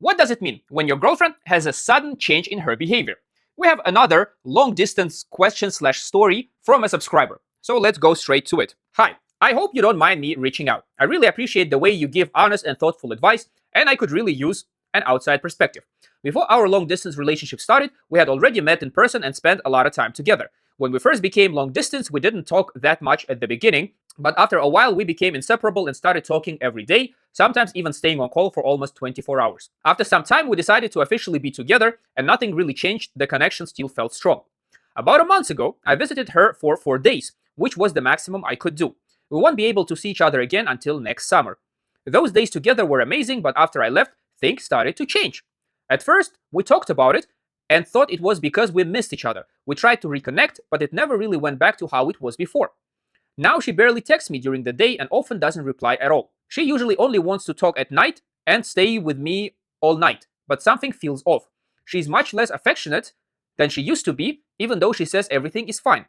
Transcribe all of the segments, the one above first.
What does it mean when your girlfriend has a sudden change in her behavior? We have another long distance question slash story from a subscriber. So let's go straight to it. Hi, I hope you don't mind me reaching out. I really appreciate the way you give honest and thoughtful advice, and I could really use an outside perspective. Before our long distance relationship started, we had already met in person and spent a lot of time together. When we first became long distance, we didn't talk that much at the beginning, but after a while we became inseparable and started talking every day, sometimes even staying on call for almost 24 hours. After some time, we decided to officially be together, and nothing really changed, the connection still felt strong. About a month ago, I visited her for 4 days, which was the maximum I could do. We won't be able to see each other again until next summer. Those days together were amazing, but after I left, things started to change. At first, we talked about it and thought it was because we missed each other. We tried to reconnect, but it never really went back to how it was before. Now she barely texts me during the day and often doesn't reply at all. She usually only wants to talk at night and stay with me all night, but something feels off. She's much less affectionate than she used to be, even though she says everything is fine.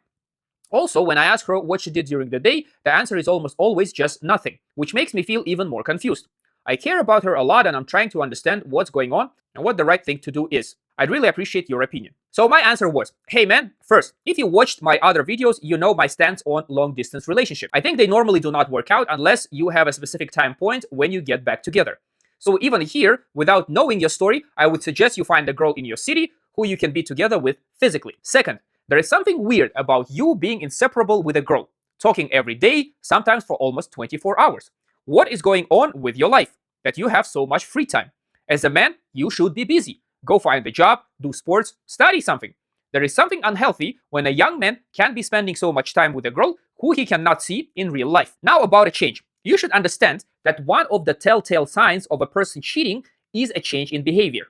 Also, when I ask her what she did during the day, the answer is almost always just nothing, which makes me feel even more confused. I care about her a lot and I'm trying to understand what's going on and what the right thing to do is. I'd really appreciate your opinion. So my answer was, hey man, first, if you watched my other videos, you know my stance on long distance relationship. I think they normally do not work out unless you have a specific time point when you get back together. So even here, without knowing your story, I would suggest you find a girl in your city who you can be together with physically. Second, there is something weird about you being inseparable with a girl, talking every day, sometimes for almost 24 hours. What is going on with your life that you have so much free time? As a man, you should be busy. Go find a job, do sports, study something. There is something unhealthy when a young man can be spending so much time with a girl who he cannot see in real life. Now about a change. You should understand that one of the telltale signs of a person cheating is a change in behavior.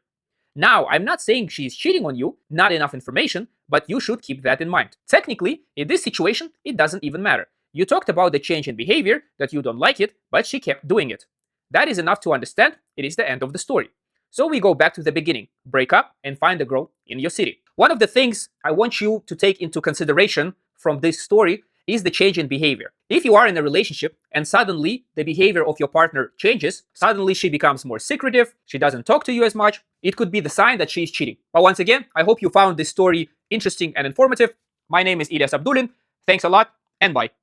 Now, I'm not saying she's cheating on you, not enough information, but you should keep that in mind. Technically, in this situation, it doesn't even matter. You talked about the change in behavior, that you don't like it, but she kept doing it. That is enough to understand it is the end of the story. So we go back to the beginning, break up and find a girl in your city. One of the things I want you to take into consideration from this story is the change in behavior. If you are in a relationship and suddenly the behavior of your partner changes, suddenly she becomes more secretive, she doesn't talk to you as much, it could be the sign that she's cheating. But once again, I hope you found this story interesting and informative. My name is Ilyas Abdulin. Thanks a lot and bye.